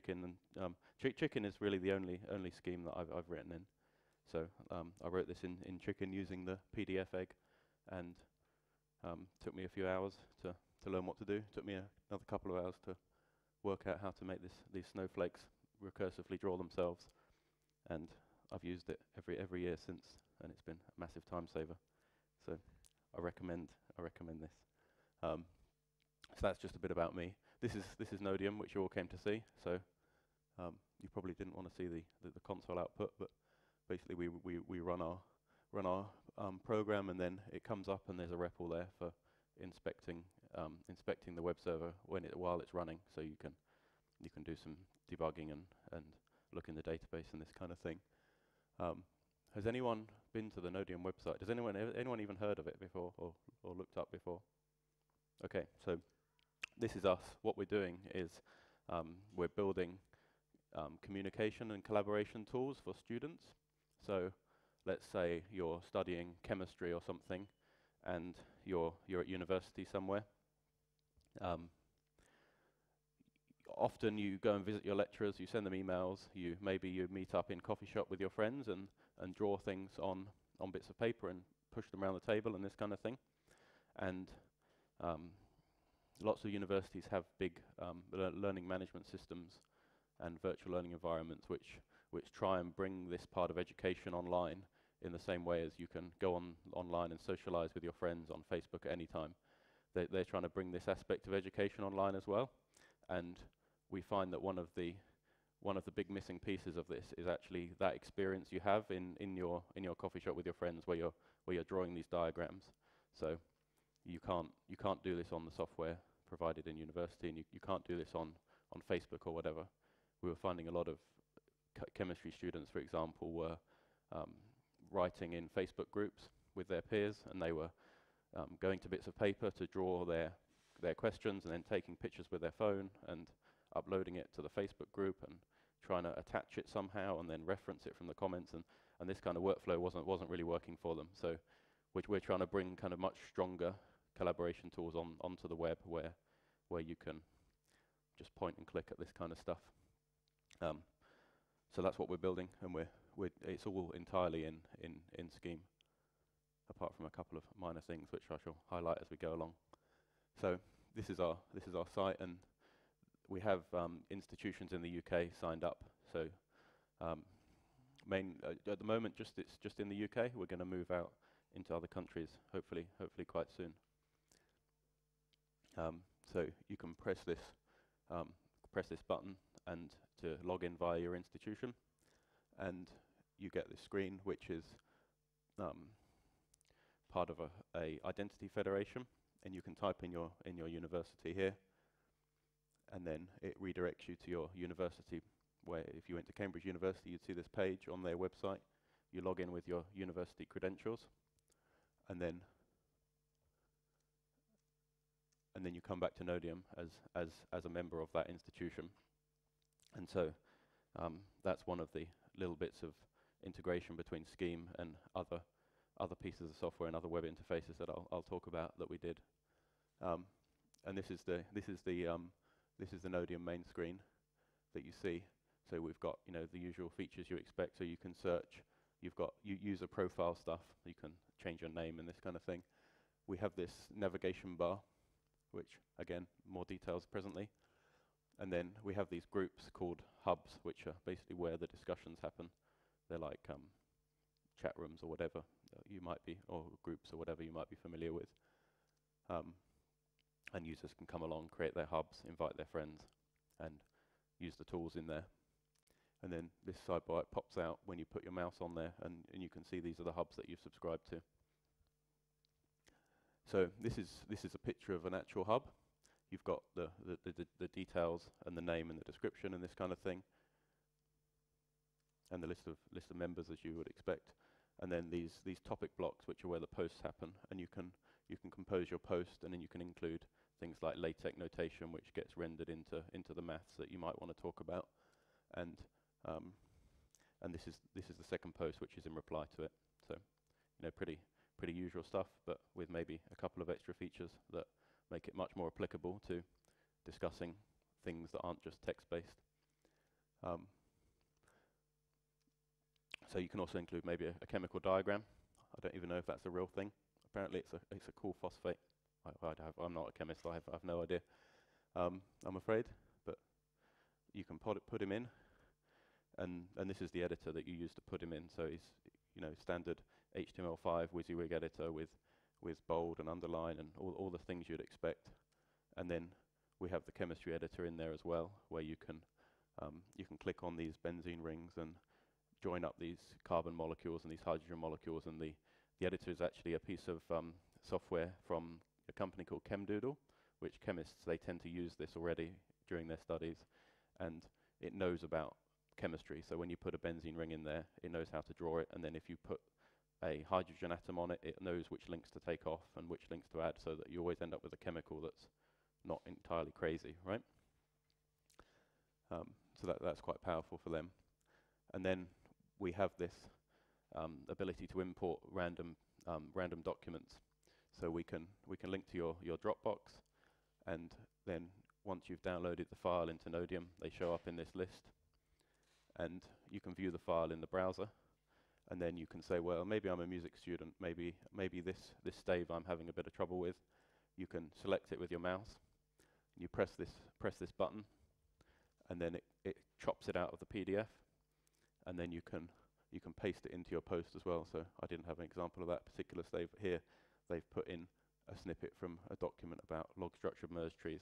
chicken, and chicken is really the only scheme that I've written in. So I wrote this in chicken using the PDF egg, and took me a few hours to learn what to do. Took me another couple of hours to work out how to make these snowflakes recursively draw themselves, and I've used it every year since, and it's been a massive time saver. So I recommend this. So that's just a bit about me. This is Nodium, which you all came to see. So you probably didn't want to see the console output, but basically we run our program, and then it comes up, and there's a REPL there for inspecting the web server while it's running. So you can do some debugging and look in the database and this kind of thing. Has anyone been to the Nodium website? Has anyone even heard of it before or looked up before? Okay, so this is us. What we're doing is we're building communication and collaboration tools for students. So let's say you're studying chemistry or something, and you're at university somewhere. Often you go and visit your lecturers, you send them emails, maybe you meet up in coffee shop with your friends and draw things on bits of paper and push them around the table and this kind of thing. And lots of universities have big learning management systems and virtual learning environments which try and bring this part of education online in the same way as you can go online and socialize with your friends on Facebook at any time. They're trying to bring this aspect of education online as well. And we find that one of the big missing pieces of this is actually that experience you have in your coffee shop with your friends, where you're drawing these diagrams. So you can't do this on the software provided in university, and you can't do this on Facebook or whatever. We were finding a lot of chemistry students, for example, were writing in Facebook groups with their peers, and they were going to bits of paper to draw their questions, and then taking pictures with their phone and uploading it to the Facebook group and trying to attach it somehow and then reference it from the comments, and this kind of workflow wasn't really working for them. So we're trying to bring kind of much stronger collaboration tools onto the web where you can just point and click at this kind of stuff. So that's what we're building, and it's all entirely in Scheme, apart from a couple of minor things which I shall highlight as we go along. So this is our site, and we have institutions in the UK signed up. So at the moment, it's just in the UK. We're going to move out into other countries, hopefully quite soon. So you can press this button and to log in via your institution, and you get this screen, which is part of a identity federation, and you can type in your university here, and then it redirects you to your university, where if you went to Cambridge University, you'd see this page on their website. You log in with your university credentials, and then you come back to Nodium as a member of that institution. And so that's one of the little bits of integration between Scheme and other pieces of software and other web interfaces that I'll talk about that we did. And this is the Nodium main screen that you see. So we've got the usual features you expect. So you can search. You've got user profile stuff. You can change your name and this kind of thing. We have this navigation bar, which again, more details presently. And then we have these groups called hubs, which are basically where the discussions happen. They're like chat rooms or whatever you might be, or groups or whatever you might be familiar with. And users can come along, create their hubs, invite their friends, and use the tools in there. And then this sidebar pops out when you put your mouse on there, and you can see these are the hubs that you've subscribed to. So this is a picture of an actual hub. You've got the details and the name and the description and this kind of thing, and the list of members as you would expect. And then these topic blocks, which are where the posts happen, and you can compose your post, and then you can include things like LaTeX notation, which gets rendered into the maths that you might want to talk about. And this is the second post, which is in reply to it. So pretty usual stuff, but with maybe a couple of extra features that make it much more applicable to discussing things that aren't just text-based. Um, so you can also include maybe a chemical diagram. I don't even know if that's a real thing. Apparently it's a cool phosphate. I'm not a chemist, I've no idea, I'm afraid, but you can put him in, and this is the editor that you use to put him in. So he's, you know, standard HTML5 WYSIWYG editor with bold and underline and all the things you'd expect. And then we have the chemistry editor in there as well, where you can click on these benzene rings and join up these carbon molecules and these hydrogen molecules. And the editor is actually a piece of software from a company called ChemDoodle, which chemists, they tend to use this already during their studies, and it knows about chemistry. So when you put a benzene ring in there, it knows how to draw it, and then if you put a hydrogen atom on it, it knows which links to take off and which links to add, so that you always end up with a chemical that's not entirely crazy, right? So that's quite powerful for them. And then we have this ability to import random documents. So we can link to your Dropbox, and then once you've downloaded the file into Nodium, they show up in this list, and you can view the file in the browser. And then you can say, well, maybe I'm a music student, maybe this stave I'm having a bit of trouble with. You can select it with your mouse. You press this button, and then it chops it out of the PDF, and then you can paste it into your post as well. So I didn't have an example of that particular stave here. They've put in a snippet from a document about log structured merge trees,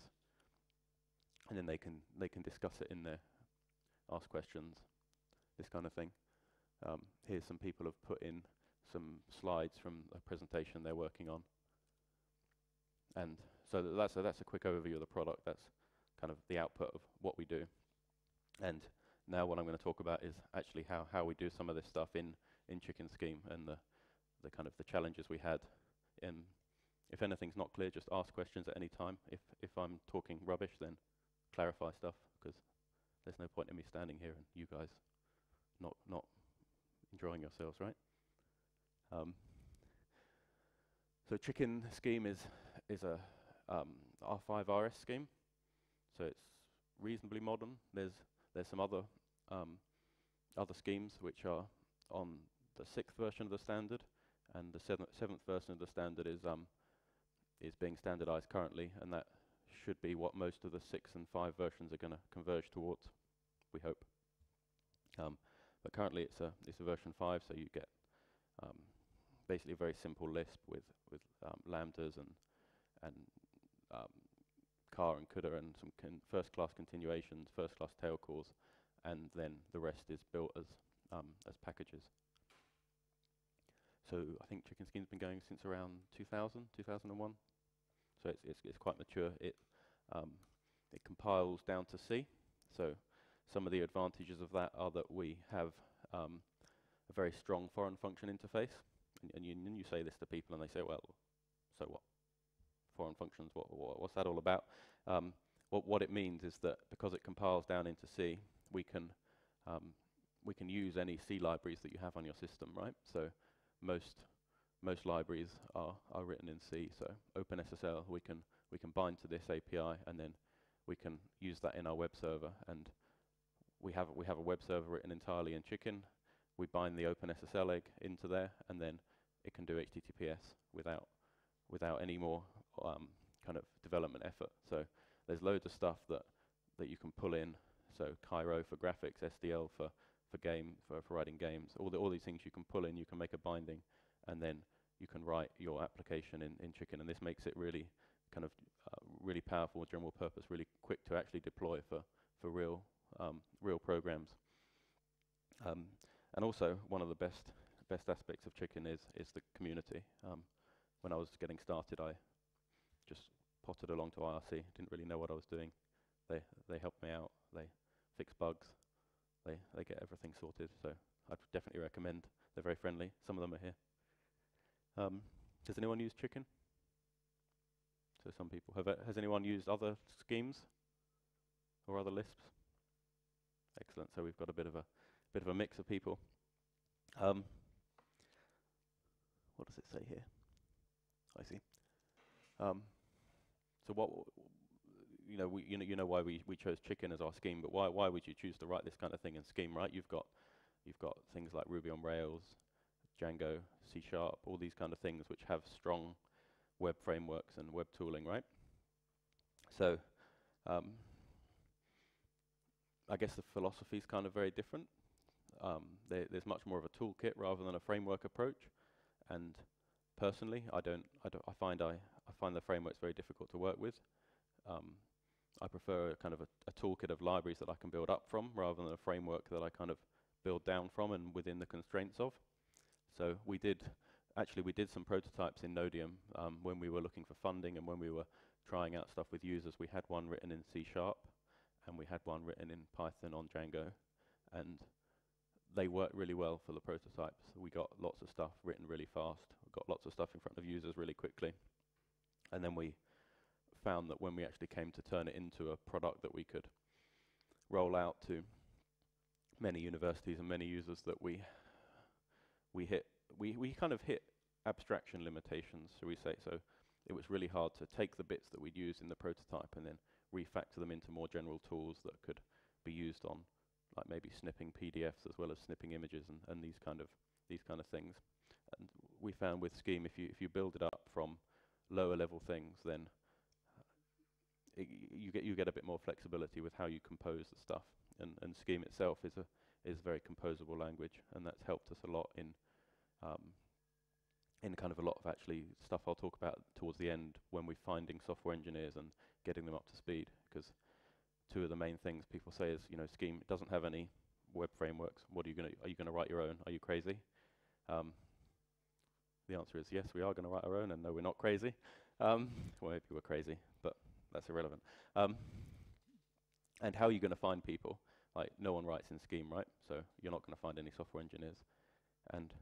and then they can discuss it in there, ask questions, this kind of thing. Here's some people have put in some slides from a presentation they're working on. And so that's a quick overview of the product. That's kind of the output of what we do. And now what I'm going to talk about is actually how we do some of this stuff in Chicken Scheme, and the kind of the challenges we had. If anything's not clear, just ask questions at any time. If I'm talking rubbish, then clarify stuff, because there's no point in me standing here and you guys not enjoying yourselves, right? So Chicken Scheme is a R5 RS scheme, so it's reasonably modern. There's some other schemes which are on the 6th version of the standard, and the 7th version of the standard is being standardized currently, and that should be what most of the 6 and 5 versions are going to converge towards, we hope. But currently it's a version 5, so you get basically a very simple Lisp with lambdas and car and CUDA and some first-class continuations, first-class tail calls, and then the rest is built as packages. So I think Chicken Scheme's been going since around 2000, 2001. So it's quite mature. It compiles down to C. So some of the advantages of that are that we have a very strong foreign function interface. And you say this to people, and they say, well, so what? Foreign functions, what's that all about? What it means is that because it compiles down into C, we can use any C libraries that you have on your system, right? So most libraries are written in C. So OpenSSL, we can bind to this API, and then we can use that in our web server. And we have a web server written entirely in Chicken. We bind the OpenSSL egg into there, and then it can do HTTPS without any more kind of development effort. So there's loads of stuff that you can pull in. So Cairo for graphics, SDL for writing games. All these things you can pull in. You can make a binding, and then you can write your application in Chicken. And this makes it really kind of really powerful, general purpose, really quick to actually deploy for real programs. And also one of the best aspects of Chicken is the community. When I was getting started, I just potted along to IRC, didn't really know what I was doing. They helped me out, they fix bugs, they get everything sorted, so I'd definitely recommend. They're very friendly, some of them are here. Has anyone used Chicken? So some people. Has anyone used other schemes or other Lisps? Excellent, so we've got a bit of a mix of people. What does it say here? I see. So what you know why we chose chicken as our scheme, but why would you choose to write this kind of thing in scheme, right? You've got things like Ruby on Rails, Django, C Sharp, all these kind of things which have strong web frameworks and web tooling, right? So I guess the philosophy is kind of very different. There's much more of a toolkit rather than a framework approach. And personally, I find the frameworks very difficult to work with. I prefer a kind of a toolkit of libraries that I can build up from rather than a framework that I kind of build down from and within the constraints of. So we did some prototypes in Nodium when we were looking for funding and when we were trying out stuff with users. We had one written in C Sharp and we had one written in Python on Django, and they worked really well for the prototypes. We got lots of stuff written really fast, got lots of stuff in front of users really quickly. And then we found that when we actually came to turn it into a product that we could roll out to many universities and many users, that we kind of hit abstraction limitations, shall we say. So it was really hard to take the bits that we'd use in the prototype and then refactor them into more general tools that could be used on, like maybe snipping PDFs as well as snipping images and these kind of things. And we found with Scheme, if you build it up from lower level things, then you get a bit more flexibility with how you compose the stuff. And Scheme itself is a very composable language, and that's helped us a lot in kind of a lot of actually stuff I'll talk about towards the end when we're finding software engineers and getting them up to speed. Because two of the main things people say is, Scheme doesn't have any web frameworks. Are you going to write your own? Are you crazy? The answer is yes, we are going to write our own, and no, we're not crazy. Well, maybe we're crazy, but that's irrelevant. And how are you going to find people? Like, no one writes in Scheme, right? So you're not going to find any software engineers. And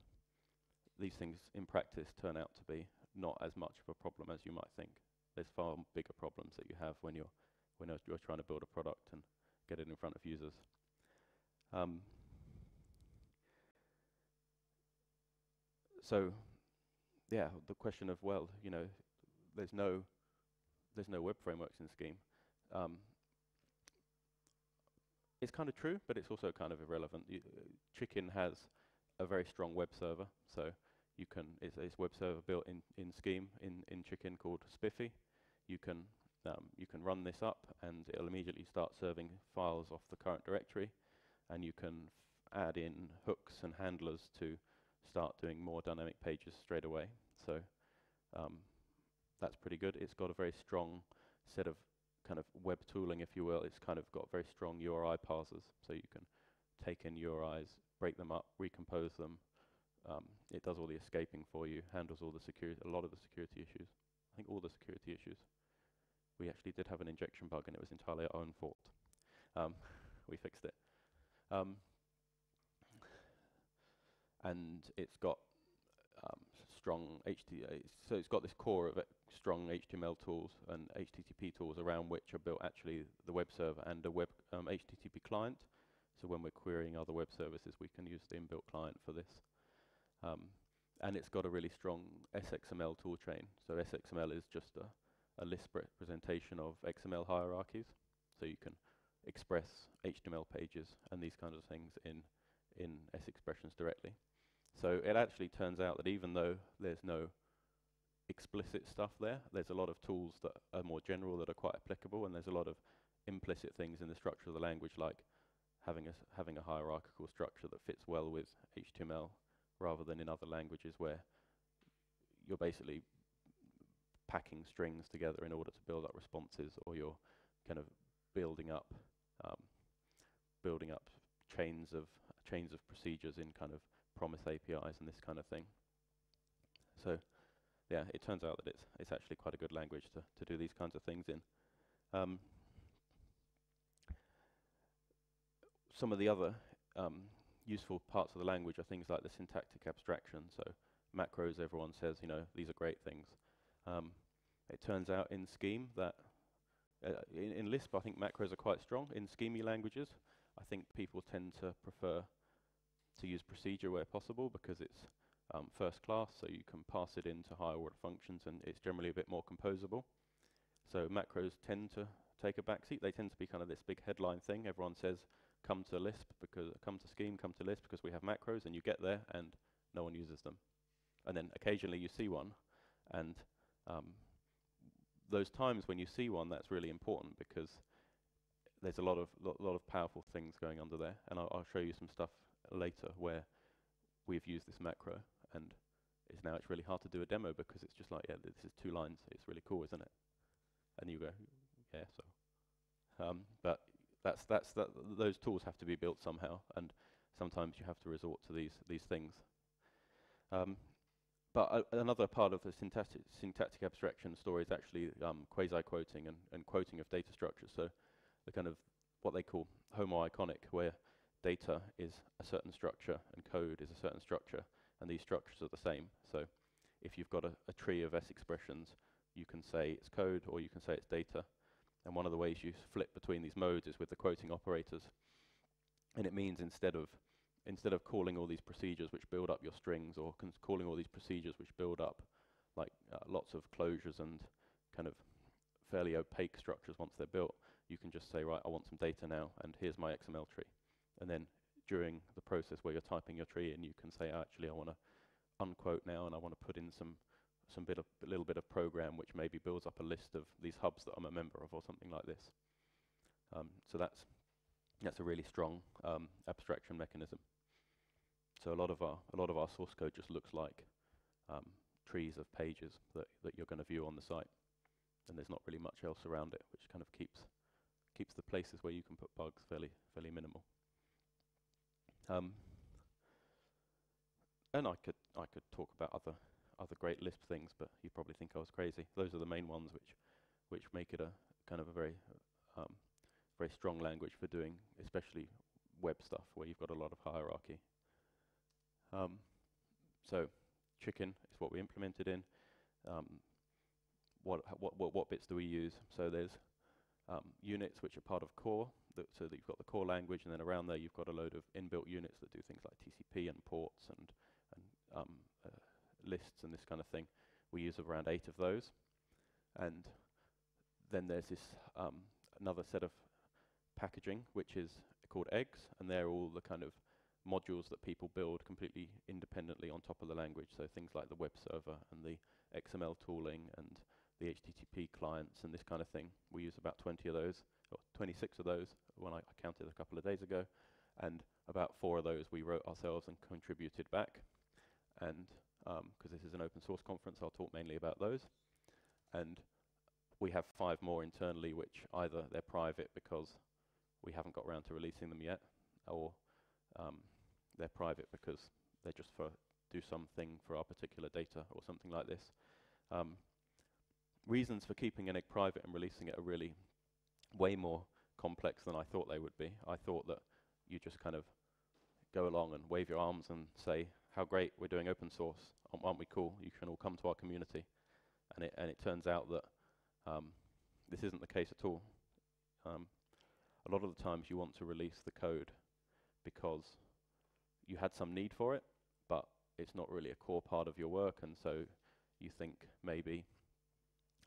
these things in practice turn out to be not as much of a problem as you might think. There's far bigger problems that you have when you're trying to build a product and get it in front of users. So yeah, the question of, well, there's no web frameworks in Scheme. It's kind of true, but it's also kind of irrelevant. Chicken has a very strong web server, so it's web server built in Scheme in Chicken called Spiffy. You can run this up, and it'll immediately start serving files off the current directory, and you can add in hooks and handlers to start doing more dynamic pages straight away. So that's pretty good. It's got a very strong set of kind of web tooling, if you will. It's kind of got very strong URI parsers, so you can take in URIs, break them up, recompose them. It does all the escaping for you, handles all the a lot of the security issues. I think all the security issues. We actually did have an injection bug, and it was entirely our own fault. We fixed it. And it's got strong HTML. So it's got this core of strong HTML tools and HTTP tools around which are built actually the web server and a web HTTP client. So when we're querying other web services, we can use the inbuilt client for this. And it's got a really strong SXML tool chain. So SXML is just a Lisp representation of XML hierarchies. So you can express HTML pages and these kinds of things in S expressions directly. So it actually turns out that even though there's no explicit stuff there's a lot of tools that are more general that are quite applicable, and there's a lot of implicit things in the structure of the language, like having a hierarchical structure that fits well with HTML, rather than in other languages where you're basically packing strings together in order to build up responses, or you're kind of building up chains of procedures in kind of promise APIs and this kind of thing. So yeah, it turns out that it's actually quite a good language to do these kinds of things in. Some of the other useful parts of the language are things like the syntactic abstraction. So macros, everyone says, these are great things. It turns out in Scheme that in Lisp, I think macros are quite strong. In schemey languages, I think people tend to prefer to use procedure where possible, because it's first class, so you can pass it into higher order functions, and it's generally a bit more composable. So macros tend to take a backseat. They tend to be kind of this big headline thing. Everyone says, come to Lisp because come to Scheme, come to Lisp because we have macros, and you get there and no one uses them. And then occasionally you see one, and those times when you see one, that's really important because there's a lot of powerful things going under there. And I'll show you some stuff later where we've used this macro, and it's really hard to do a demo because it's just like, yeah, this is 2 lines. It's really cool, isn't it? And you go, yeah, so. But those tools have to be built somehow, and sometimes you have to resort to these things. But another part of the syntactic abstraction story is actually quasi-quoting and quoting of data structures. So the kind of what they call homoiconic, where data is a certain structure and code is a certain structure, and these structures are the same. So if you've got a tree of S expressions, you can say it's code or you can say it's data. And one of the ways you flip between these modes is with the quoting operators. And it means instead of calling all these procedures which build up your strings, or calling all these procedures which build up like lots of closures and kind of fairly opaque structures once they're built, you can just say, right, I want some data now, and here's my XML tree. And then during the process where you're typing your tree in, you can say, actually, I want to unquote now, and I want to put in a little bit of program which maybe builds up a list of these hubs that I'm a member of, or something like this. So that's a really strong abstraction mechanism. So a lot of our source code just looks like trees of pages that you're going to view on the site, and there's not really much else around it, which kind of keeps the places where you can put bugs fairly minimal. And I could talk about other great Lisp things, but you probably think I was crazy. Those are the main ones which make it a kind of a very strong language for doing especially web stuff where you've got a lot of hierarchy. So chicken is what we implemented in. What bits do we use? So there's units which are part of core, so that you've got the core language, and then around there you've got a load of inbuilt units that do things like TCP and ports and lists and this kind of thing. We use around 8 of those. And then there's this another set of packaging which is called eggs, and they're all the kind of modules that people build completely independently on top of the language. So things like the web server and the XML tooling and the HTTP clients and this kind of thing. We use about 20 of those, or 26 of those when I counted a couple of days ago, and about 4 of those we wrote ourselves and contributed back. And because this is an open source conference, I'll talk mainly about those. And we have 5 more internally, which either they're private because we haven't got around to releasing them yet, or they're private because they're just do something for our particular data or something like this. Reasons for keeping an egg private and releasing it are really way more complex than I thought they would be. I thought that you just kind of go along and wave your arms and say, how great, we're doing open source, aren't we cool? You can all come to our community. And it turns out that this isn't the case at all. A lot of the times you want to release the code because you had some need for it, but it's not really a core part of your work, and so you think maybe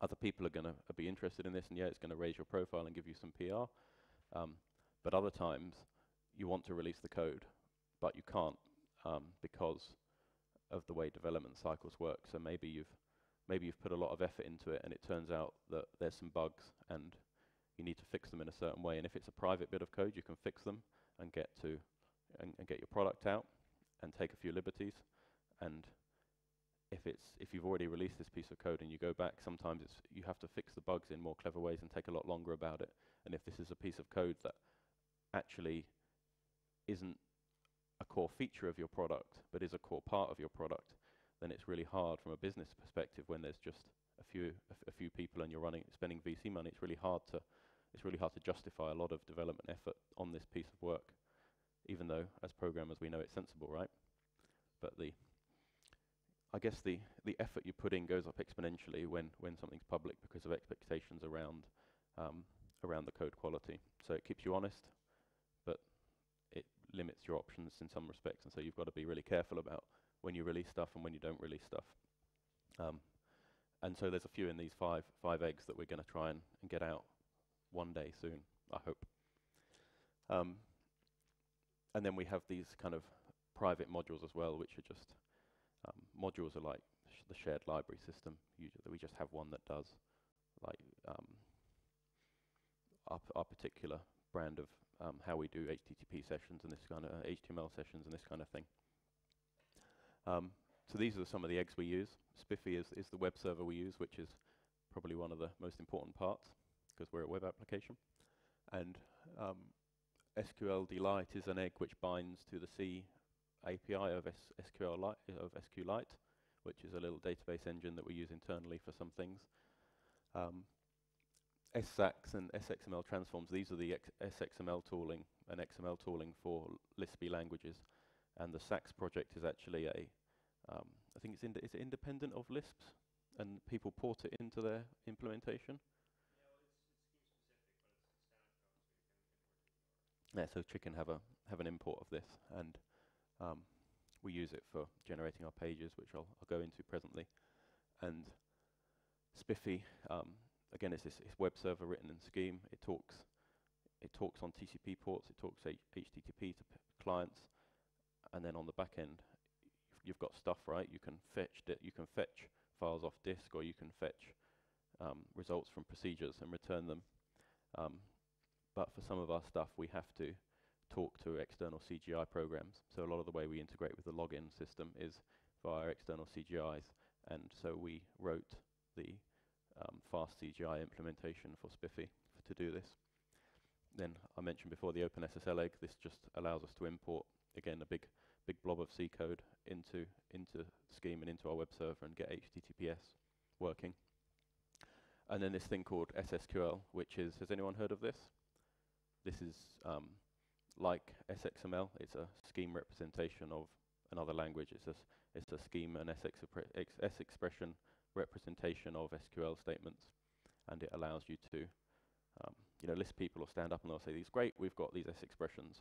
other people are going to be interested in this, and yeah, it's going to raise your profile and give you some PR. But other times you want to release the code, but you can't because of the way development cycles work. So maybe you've put a lot of effort into it, and it turns out that there's some bugs, and you need to fix them in a certain way. And if it's a private bit of code, you can fix them and get your product out and take a few liberties. And if you've already released this piece of code and you go back, sometimes you have to fix the bugs in more clever ways and take a lot longer about it. And if this is a piece of code that actually isn't a core feature of your product, but is a core part of your product, then it's really hard from a business perspective when there's just a few people and you're spending VC money. It's really hard to justify a lot of development effort on this piece of work, even though as programmers we know it's sensible, right? But I guess the effort you put in goes up exponentially when something's public because of expectations around the code quality. So it keeps you honest, but it limits your options in some respects, and so you've got to be really careful about when you release stuff and when you don't release stuff. And so there's a few in these five eggs that we're going to try and get out one day soon, I hope. And then we have these kind of private modules as well, which are just modules are like the shared library system. Usually we just have one that does like our particular brand of how we do HTTP sessions and this kind of HTML sessions and this kind of thing. So these are some of the eggs we use. Spiffy is the web server we use, which is probably one of the most important parts because we're a web application. And SQL Delight is an egg which binds to the C API of SQLite, which is a little database engine that we use internally for some things. SSAX and SXML transforms, these are the SXML tooling and XML tooling for Lispy languages. And the SAX project is actually I think it's independent of Lisp, and people port it into their implementation. Yeah, so Chicken have an import of this, and we use it for generating our pages, which I'll go into presently. And Spiffy, again, it's this web server written in Scheme. It talks on TCP ports. It talks HTTP to clients, and then on the back end, you've got stuff, right? You can fetch files off disk, or you can fetch results from procedures and return them. But for some of our stuff, we have to talk to external CGI programs. So a lot of the way we integrate with the login system is via external CGIs. And so we wrote the fast CGI implementation for Spiffy to do this. Then I mentioned before the OpenSSL egg. This just allows us to import, again, a big blob of C code into Scheme and into our web server and get HTTPS working. And then this thing called SSQL, which is, has anyone heard of this? This is like SXML. It's a Scheme representation of another language. It's a Scheme and S expression representation of SQL statements, and it allows you to, Lisp people will stand up and they'll say, "These great, we've got these S expressions."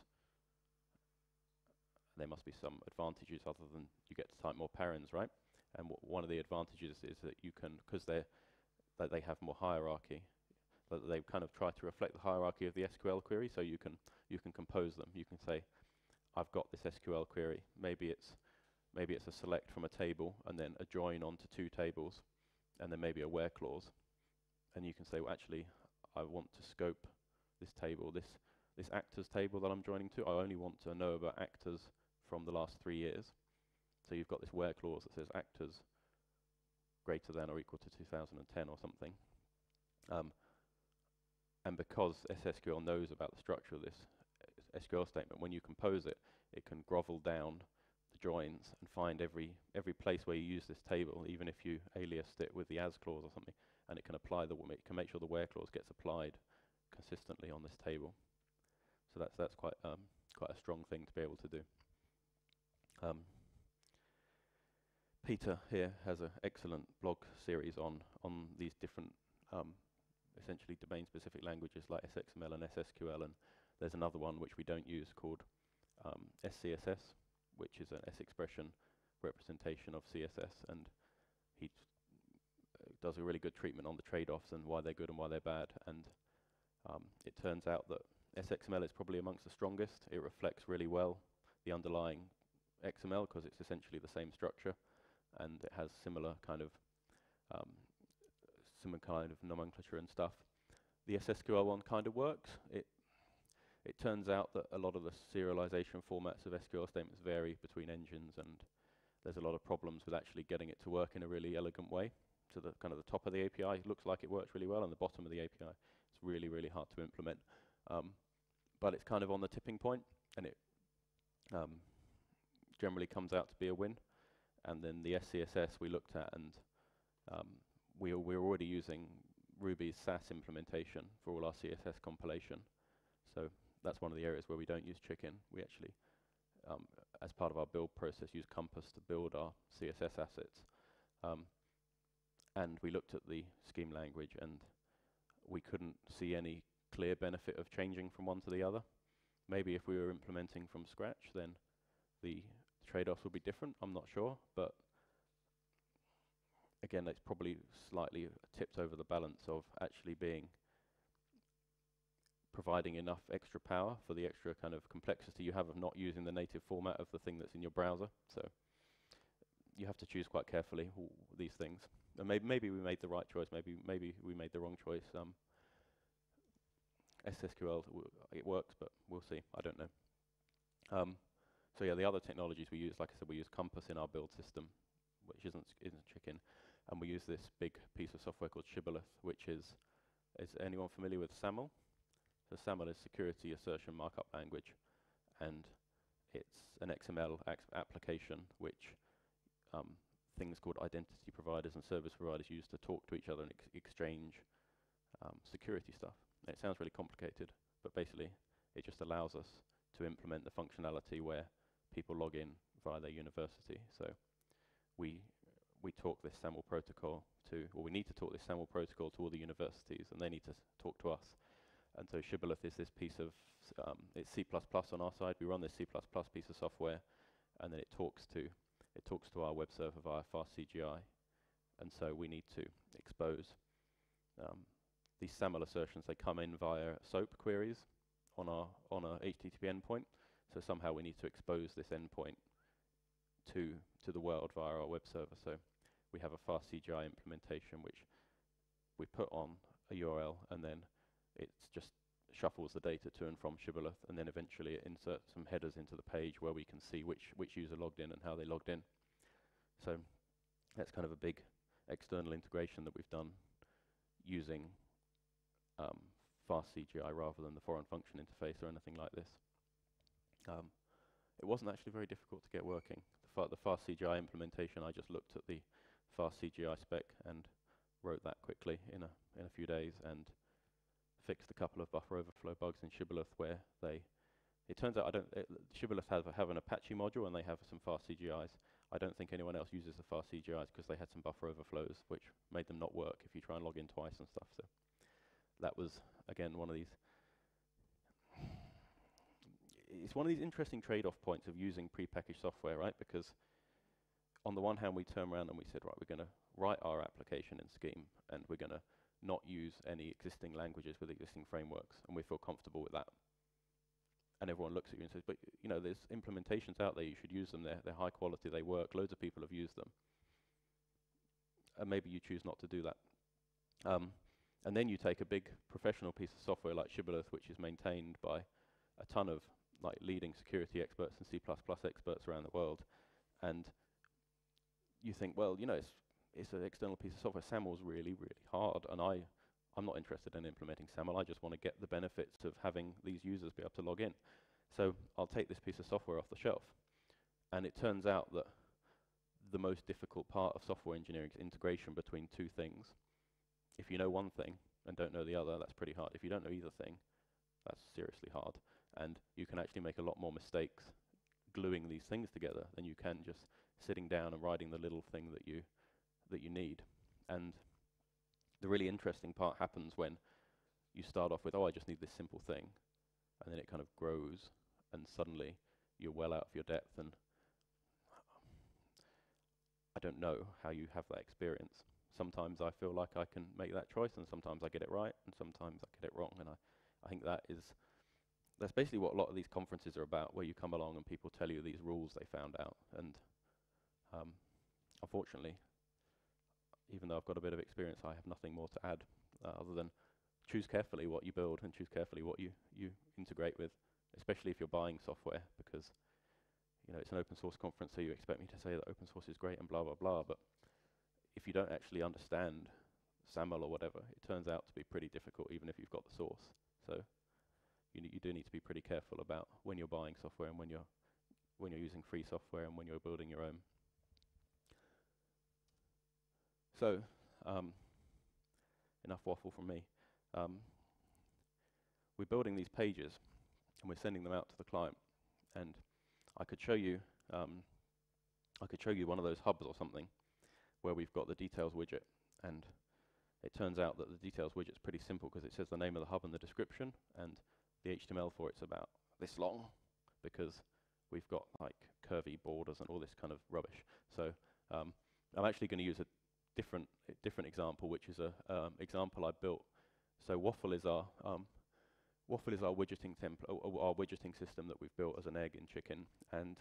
There must be some advantages other than you get to type more parens, right? And one of the advantages is that you can, because they have more hierarchy, that they kind of try to reflect the hierarchy of the SQL query, so you can compose them. You can say, I've got this SQL query. Maybe it's a select from a table and then a join onto two tables, and then maybe a where clause. And you can say, well, actually, I want to scope this table, this actors table that I'm joining to. I only want to know about actors from the last 3 years. So you've got this where clause that says actors greater than or equal to 2010 or something. And because SSQL knows about the structure of this SQL statement, when you compose it, it can grovel down the joins and find every place where you use this table, even if you aliased it with the as clause or something, and it can can make sure the where clause gets applied consistently on this table. So that's quite a strong thing to be able to do. Peter here has an excellent blog series on these different essentially domain-specific languages like SXML and SSQL, and there's another one which we don't use called SCSS, which is an S-expression representation of CSS, and he does a really good treatment on the trade-offs and why they're good and why they're bad, and it turns out that SXML is probably amongst the strongest. It reflects really well the underlying XML because it's essentially the same structure, and it has similar kind of nomenclature and stuff. The SSQL one kind of works. It turns out that a lot of the serialization formats of SQL statements vary between engines, and there's a lot of problems with actually getting it to work in a really elegant way. So the kind of the top of the API looks like it works really well, and the bottom of the API is really, really hard to implement. But it's kind of on the tipping point, and it generally comes out to be a win. And then the SCSS we looked at, and we're already using Ruby's SAS implementation for all our CSS compilation. So that's one of the areas where we don't use Chicken. We actually, as part of our build process, use Compass to build our CSS assets. And we looked at the Scheme language, and we couldn't see any clear benefit of changing from one to the other. Maybe if we were implementing from scratch, then the trade-offs would be different. I'm not sure, but again, it's probably slightly tipped over the balance of actually being providing enough extra power for the extra kind of complexity you have of not using the native format of the thing that's in your browser. So you have to choose quite carefully these things. And maybe we made the right choice. Maybe we made the wrong choice. SSQL, it works, but we'll see. I don't know. So yeah, the other technologies we use, like I said, we use Compass in our build system, which isn't chicken, and we use this big piece of software called Shibboleth, which is anyone familiar with SAML? So SAML is Security Assertion Markup Language, and it's an XML application which things called identity providers and service providers use to talk to each other and exchange security stuff. And it sounds really complicated, but basically it just allows us to implement the functionality where people log in via their university. So we talk this SAML protocol to, or we need to talk this SAML protocol to all the universities, and they need to talk to us. And so Shibboleth is this piece of, it's C++ on our side. We run this C++ piece of software, and then it talks to our web server via fast CGI. And so we need to expose these SAML assertions. They come in via SOAP queries on a HTTP endpoint. So somehow we need to expose this endpoint to the world via our web server. So we have a fast CGI implementation which we put on a URL, and then it just shuffles the data to and from Shibboleth, and then eventually it inserts some headers into the page where we can see which user logged in and how they logged in. So that's kind of a big external integration that we've done using fast CGI rather than the foreign function interface or anything like this. It wasn't actually very difficult to get working. The fast CGI implementation, I just looked at the fast CGI spec and wrote that quickly in a few days and fixed a couple of buffer overflow bugs in Shibboleth where it turns out Shibboleth have an Apache module and they have some fast CGIs. I don't think anyone else uses the fast CGIs because they had some buffer overflows which made them not work if you try and log in twice and stuff. So that was, again, it's one of these interesting trade-off points of using prepackaged software, right? Because on the one hand, we turn around and we said, right, we're going to write our application in Scheme, and we're going to not use any existing languages with existing frameworks, and we feel comfortable with that. And everyone looks at you and says, but you know, there's implementations out there, you should use them, they're high quality, they work, loads of people have used them. And maybe you choose not to do that. And then you take a big professional piece of software like Shibboleth, which is maintained by a ton of like leading security experts and C++ experts around the world, and you think, well, you know, it's an external piece of software. SAML's really, really hard, and I'm not interested in implementing SAML. I just want to get the benefits of having these users be able to log in. So I'll take this piece of software off the shelf. And it turns out that the most difficult part of software engineering is integration between two things. If you know one thing and don't know the other, that's pretty hard. If you don't know either thing, that's seriously hard. And you can actually make a lot more mistakes gluing these things together than you can just sitting down and writing the little thing that you need. And the really interesting part happens when you start off with, oh, I just need this simple thing, and then it kind of grows, and suddenly you're well out of your depth, and I don't know how you have that experience. Sometimes I feel like I can make that choice, and sometimes I get it right, and sometimes I get it wrong, and I think that's basically what a lot of these conferences are about, where you come along and people tell you these rules they found out, and unfortunately, even though I've got a bit of experience, I have nothing more to add other than choose carefully what you build and choose carefully what you integrate with, especially if you're buying software, because you know it's an open source conference, so you expect me to say that open source is great and blah blah blah, but if you don't actually understand SAML or whatever, it turns out to be pretty difficult even if you've got the source. So you do need to be pretty careful about when you're buying software and when you're using free software and when you're building your own. So, enough waffle from me. We're building these pages and we're sending them out to the client. And I could show you one of those hubs or something where we've got the details widget. And it turns out that the details widget's pretty simple because it says the name of the hub and the description, and the HTML for it's about this long because we've got like curvy borders and all this kind of rubbish. So I'm actually going to use a different example, which is a example I built. So Waffle is our Waffle is our widgeting template, our widgeting system that we've built as an egg in Chicken, and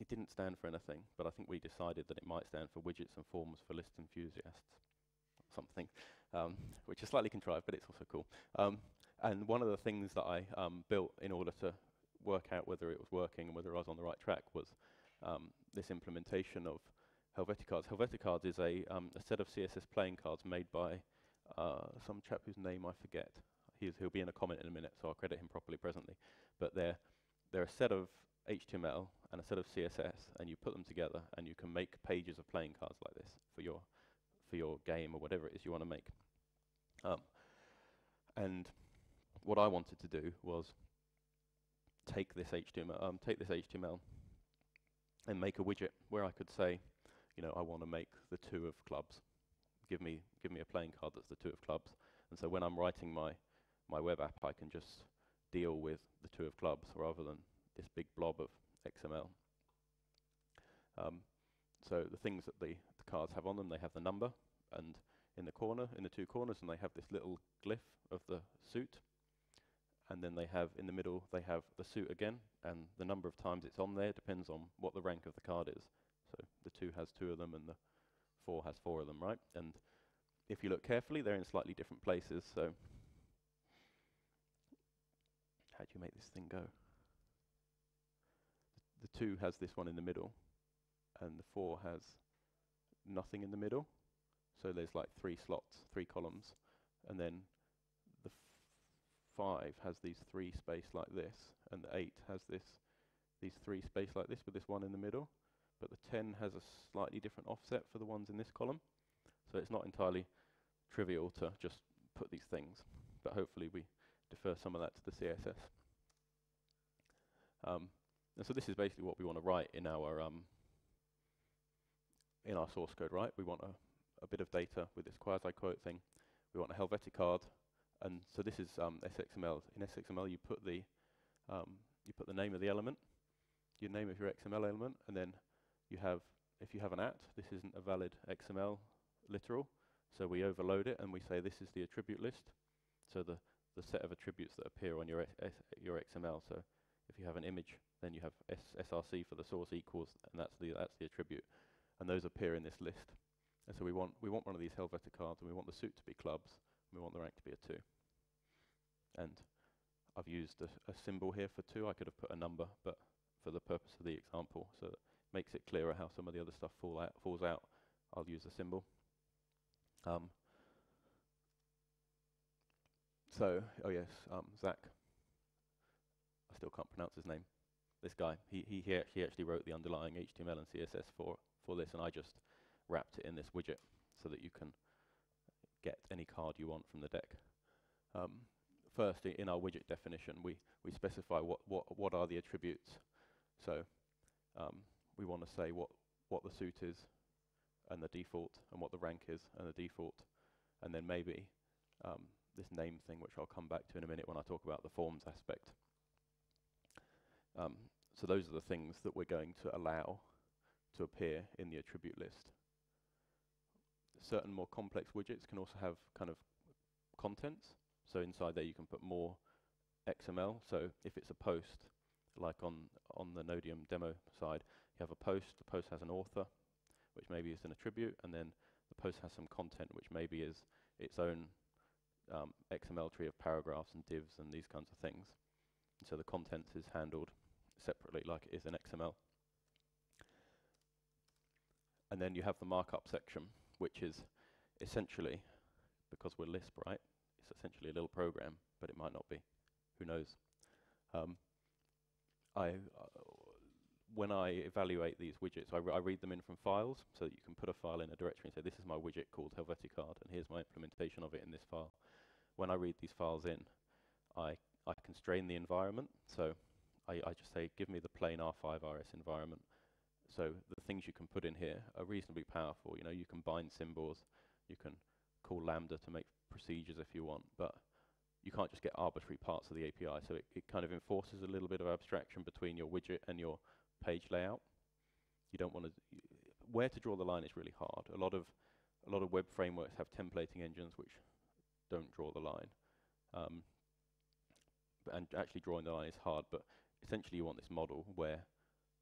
it didn't stand for anything, but I think we decided that it might stand for widgets and forms for Lisp enthusiasts, something, which is slightly contrived, but it's also cool. And one of the things that I built in order to work out whether it was working and whether I was on the right track was this implementation of Helveticards. Helveticards is a set of CSS playing cards made by some chap whose name I forget. He'll be in a comment in a minute, so I'll credit him properly presently. But they're a set of HTML and a set of CSS, and you put them together, and you can make pages of playing cards like this for your game or whatever it is you want to make. And what I wanted to do was take this HTML and make a widget where I could say, you know, I want to make the 2 of clubs. Give me a playing card that's the 2 of clubs. And so when I'm writing my web app, I can just deal with the 2 of clubs rather than this big blob of XML. So the things that the cards have on them, they have the number, and in the 2 corners, and they have this little glyph of the suit. And then they have, in the middle, they have the suit again, and the number of times it's on there depends on what the rank of the card is. So the 2 has 2 of them, and the 4 has 4 of them, right? And if you look carefully, they're in slightly different places, so how do you make this thing go? The 2 has this one in the middle, and the 4 has nothing in the middle. So there's like 3 slots, 3 columns, and then the 5 has these 3 space like this, and the 8 has these 3 space like this with this one in the middle. But the 10 has a slightly different offset for the ones in this column. So it's not entirely trivial to just put these things, but hopefully we defer some of that to the CSS. And so this is basically what we want to write in our source code, right? We want a bit of data with this quasi-quote thing. We want a Helveticard, and so this is SXML. In SXML, you put the name of the element, your name of your XML element, and then you have, if you have an @ this isn't a valid XML literal, so we overload it and we say this is the attribute list. So the set of attributes that appear on your XML. So if you have an image, then you have src for the source equals, and that's the attribute, and those appear in this list. And so we want one of these Helveticards, and we want the suit to be clubs, and we want the rank to be a 2. And I've used a symbol here for 2. I could have put a number, but for the purpose of the example, so it makes it clearer how some of the other stuff falls out, I'll use a symbol. So, oh yes, Zach. I still can't pronounce his name. This guy, he actually wrote the underlying HTML and CSS for this, and I just wrapped it in this widget so that you can get any card you want from the deck. First, in our widget definition, we specify what are the attributes. So we want to say what the suit is and the default, and what the rank is and the default, and then maybe this name thing, which I'll come back to in a minute when I talk about the forms aspect. So those are the things that we're going to allow to appear in the attribute list. Certain more complex widgets can also have kind of contents. So inside there you can put more XML. So if it's a post, like on the Nodium demo side, you have a post. The post has an author, which maybe is an attribute, and then the post has some content, which maybe is its own XML tree of paragraphs and divs and these kinds of things. And so the content is handled separately, like it is in XML. And then you have the markup section, which is essentially, because we're Lisp, right? It's essentially a little program, but it might not be. Who knows? When I evaluate these widgets, I read them in from files, so that you can put a file in a directory and say, this is my widget called Helveticard, and here's my implementation of it in this file. When I read these files in, I constrain the environment, so I just say, give me the plain R5RS environment. So the things you can put in here are reasonably powerful. You know, you can bind symbols, you can call Lambda to make procedures if you want, but you can't just get arbitrary parts of the API. So it kind of enforces a little bit of abstraction between your widget and your page layout. You don't want to, where to draw the line is really hard. A lot of web frameworks have templating engines which don't draw the line. And actually drawing the line is hard, but essentially you want this model where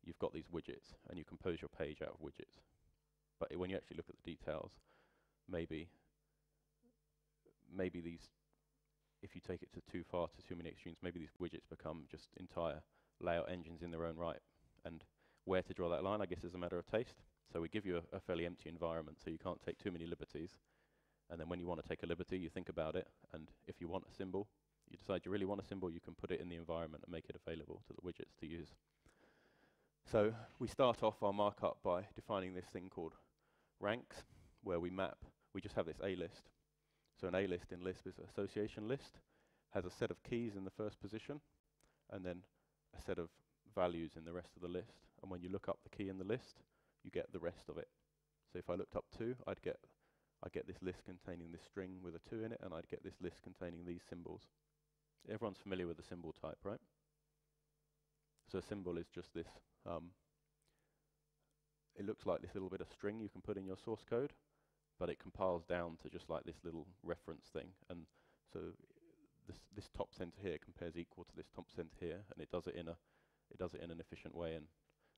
you've got these widgets and you compose your page out of widgets. But when you actually look at the details, maybe these, if you take it to too far, to too many extremes, maybe these widgets become just entire layout engines in their own right. And where to draw that line, I guess, is a matter of taste. So we give you a fairly empty environment, so you can't take too many liberties. And then when you want to take a liberty, you think about it, and if you want a symbol, you decide you really want a symbol, you can put it in the environment and make it available to the widgets to use. So we start off our markup by defining this thing called ranks, where we just have this A list. So an A list in Lisp is an association list, has a set of keys in the first position, and then a set of values in the rest of the list. And when you look up the key in the list, you get the rest of it. So if I looked up 2, I'd get this list containing this string with a 2 in it, and I'd get this list containing these symbols. Everyone's familiar with the symbol type, right? So a symbol is just this, it looks like this little bit of string you can put in your source code, but it compiles down to just like this little reference thing. And so this top center here compares equal to this top center here, and it does it in an efficient way and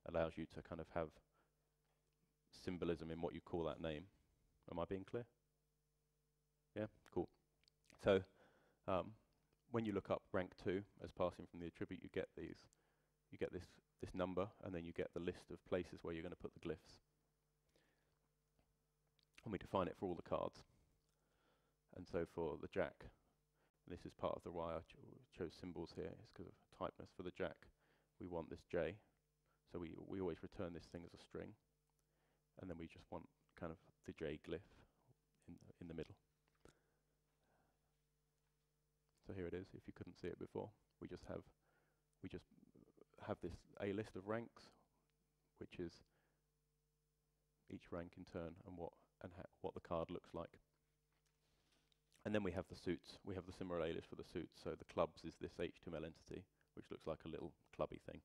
allows you to kind of have symbolism in what you call that name. Am I being clear? Yeah, cool. So when you look up rank 2 as passing from the attribute, you get this number, and then you get the list of places where you're going to put the glyphs. And we define it for all the cards. And so for the jack, this is part of the why I chose symbols here, is because of typeness. For the jack, we want this J. So we always return this thing as a string. And then we just want kind of the J glyph in the middle. So here it is, if you couldn't see it before. We just have this A list of ranks, which is each rank in turn and what the card looks like. And then we have the suits. We have the similar A list for the suits. So the clubs is this HTML entity, which looks like a little clubby thing.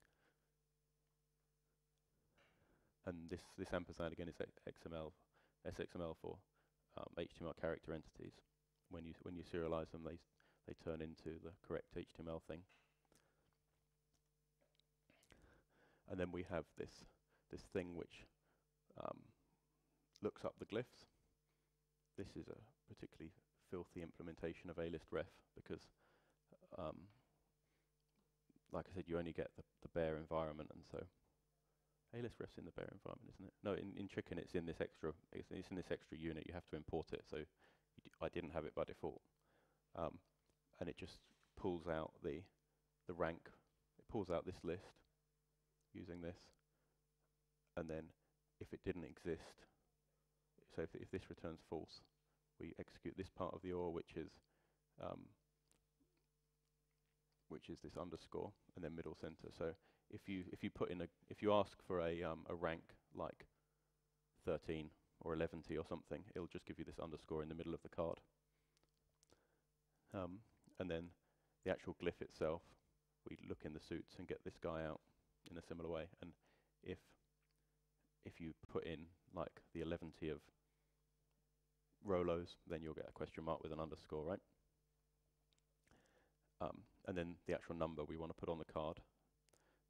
And this ampersand again is SXML for HTML character entities. When you serialize them, they turn into the correct HTML thing. And then we have this thing which looks up the glyphs. This is a particularly filthy implementation of A-list ref because, like I said, you only get the bare environment, and so A-list ref's in the bare environment, isn't it? No, in Chicken it's in this extra unit. You have to import it. So I didn't have it by default, and it just pulls out the rank. It pulls out this list using this, and then if it didn't exist, so if this returns false, we execute this part of the OR, which is this underscore and then middle center. So if you ask for a rank like 13 or 11T or something, it'll just give you this underscore in the middle of the card. And then the actual glyph itself, we look in the suits and get this guy out in a similar way. And if you put in like the 11T of Rolos, then you'll get a question mark with an underscore, right? And then the actual number we want to put on the card.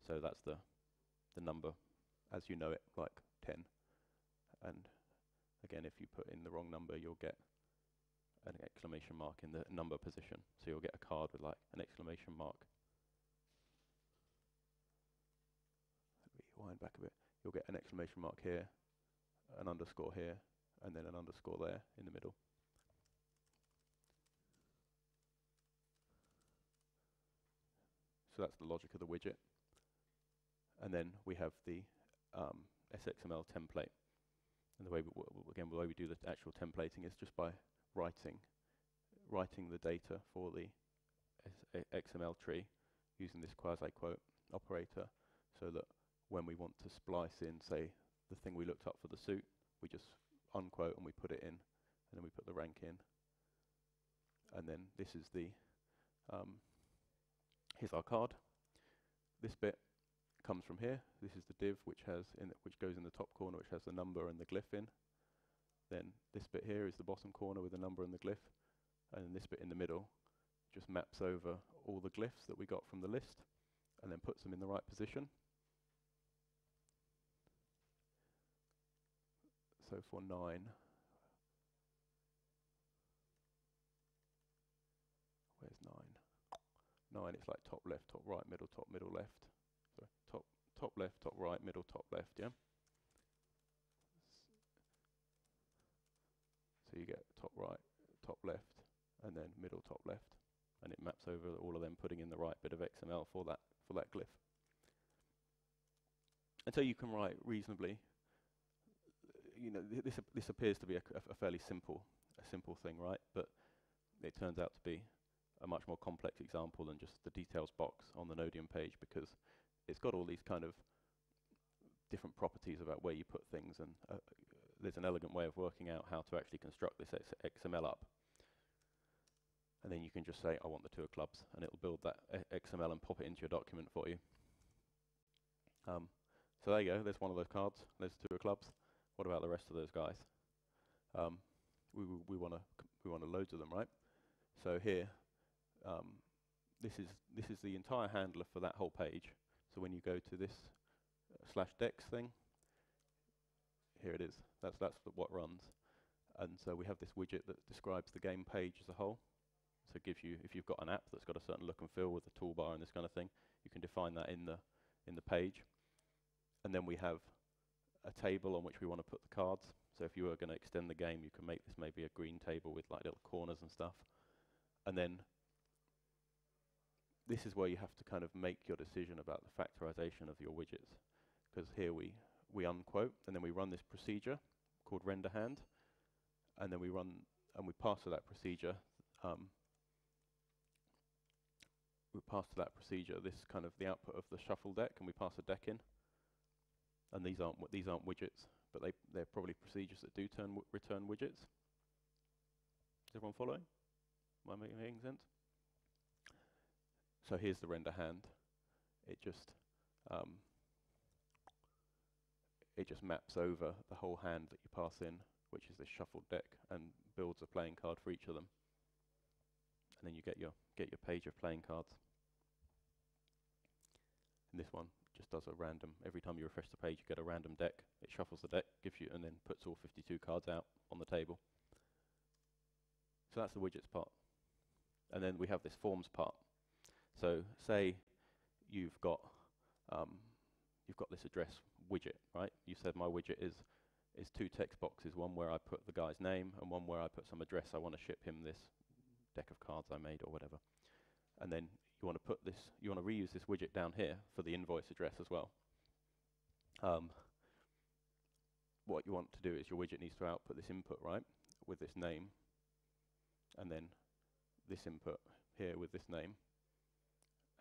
So that's the number as you know it, like 10. And again, if you put in the wrong number, you'll get an exclamation mark in the number position. So you'll get a card with like an exclamation mark. Let me wind back a bit. You'll get an exclamation mark here, an underscore here, and then an underscore there in the middle. So that's the logic of the widget. And then we have the SXML template. And the way we do the actual templating is just by writing the data for the XML tree using this quasi-quote operator, so that when we want to splice in, say, the thing we looked up for the suit, we just unquote and we put it in, and then we put the rank in. And then this is the, here's our card. This bit comes from here. This is the div which goes in the top corner, which has the number and the glyph in. Then this bit here is the bottom corner with the number and the glyph. and then this bit in the middle just maps over all the glyphs that we got from the list and then puts them in the right position. So for 9, where's 9? 9, it's like top left, top right, middle, left. So top left, top right, middle, top left, yeah? So you get top right, top left, and then middle, top left. And it maps over all of them, putting in the right bit of XML for that glyph. And so you can write reasonably, this appears to be a fairly simple thing, right? But it turns out to be a much more complex example than just the details box on the Nodium page, because it's got all these kind of different properties about where you put things, and there's an elegant way of working out how to actually construct this XML up. And then you can just say, I want the tour clubs, and it'll build that XML and pop it into your document for you. So there you go, there's one of those cards, there's tour clubs. What about the rest of those guys? We want loads of them, right? So here, this is the entire handler for that whole page. So when you go to this /dex thing, here it is. That's what runs. And so we have this widget that describes the game page as a whole. So it gives you, if you've got an app that's got a certain look and feel with the toolbar and this kind of thing, you can define that in the page. And then we have a table on which we want to put the cards. So if you were going to extend the game, you can make this maybe a green table with like little corners and stuff. And then this is where you have to kind of make your decision about the factorization of your widgets. Because here we unquote, and then we run this procedure called render hand, and then we pass to that procedure this kind of the output of the shuffle deck, and we pass a deck in. And these aren't widgets, but they're probably procedures that do return widgets. Is everyone following? Am I making sense? So here's the render hand. It just maps over the whole hand that you pass in, which is this shuffled deck, and builds a playing card for each of them. And then you get your page of playing cards. And this one just does a random, every time you refresh the page, you get a random deck. It shuffles the deck, gives you, and then puts all 52 cards out on the table. So that's the widgets part. And then we have this forms part. So say you've got this address widget, right? You said my widget is two text boxes, one where I put the guy's name and one where I put some address. I want to ship him this deck of cards I made or whatever. And then you want to reuse this widget down here for the invoice address as well. What you want to do is your widget needs to output this input, right, with this name, and then this input here with this name,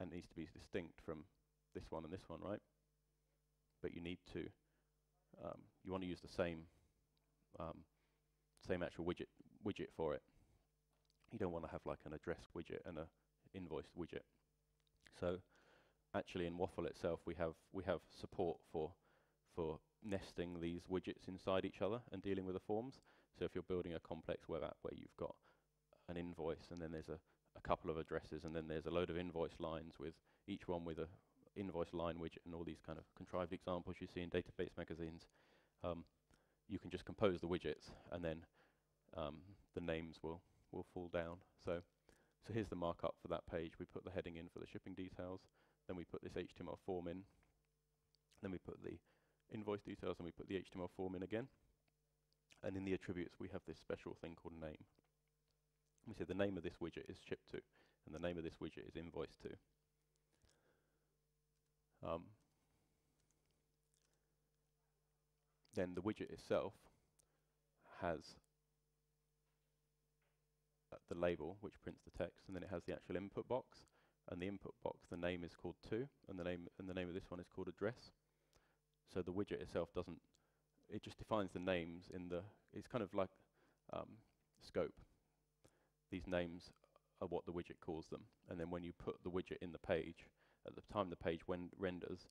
and it needs to be distinct from this one and this one, right? But you need to, you want to use the same actual widget for it. You don't want to have like an address widget and a invoice widget. So actually in Waffle itself we have support for nesting these widgets inside each other and dealing with the forms. So if you're building a complex web app where you've got an invoice and then there's a couple of addresses and then there's a load of invoice lines with each one with a invoice line widget and all these kind of contrived examples you see in database magazines, you can just compose the widgets and then the names will fall down. So here's the markup for that page. We put the heading in for the shipping details, then we put this HTML form in, then we put the invoice details, and we put the HTML form in again. And in the attributes we have this special thing called name. We say the name of this widget is ship to, and the name of this widget is invoice to. Then the widget itself has the label, which prints the text, and then it has the actual input box. And the input box, the name is called to, and the name of this one is called address. So the widget itself doesn't, it just defines the names in the, it's kind of like scope. These names are what the widget calls them. And then when you put the widget in the page, at the time the page renders,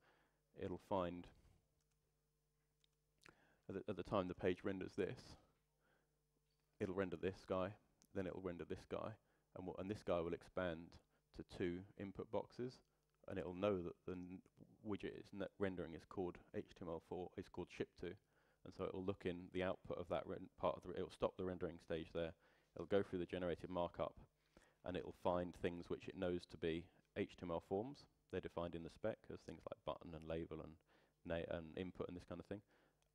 it'll find, at the time the page renders this, it'll render this guy, then it'll render this guy, and this guy will expand to 2 input boxes, and it'll know that the widget it's rendering is called HTML4, is called ship2, and so it'll look in the output of that part of it'll stop the rendering stage there, it'll go through the generated markup, and it'll find things which it knows to be HTML forms. They're defined in the spec as things like button and label and input and this kind of thing,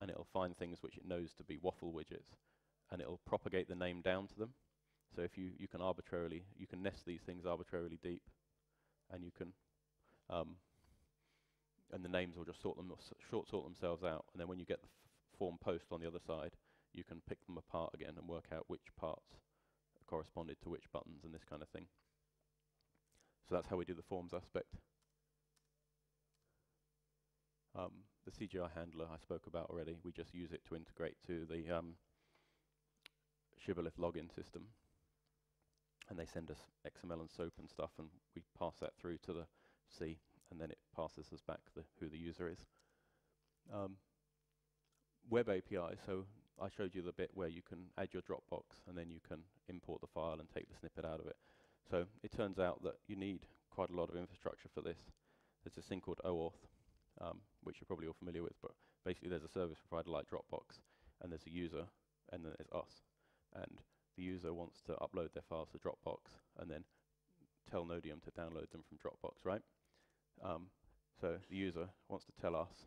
and it'll find things which it knows to be waffle widgets, and it'll propagate the name down to them. So if you can nest these things arbitrarily deep, and you can and the names will just short sort themselves out, and then when you get the form post on the other side, you can pick them apart again and work out which parts corresponded to which buttons and this kind of thing. So that's how we do the forms aspect. The CGI handler I spoke about already, we just use it to integrate to the Shibboleth login system. And they send us XML and SOAP and stuff, and we pass that through to the C, and then it passes us back who the user is. Web API, so I showed you the bit where you can add your Dropbox, and then you can import the file and take the snippet out of it. So it turns out that you need quite a lot of infrastructure for this. There's this thing called OAuth, which you're probably all familiar with, but basically there's a service provider like Dropbox, and there's a user, and then there's us. And the user wants to upload their files to Dropbox, and then tell Nodium to download them from Dropbox, right? So the user wants to tell us,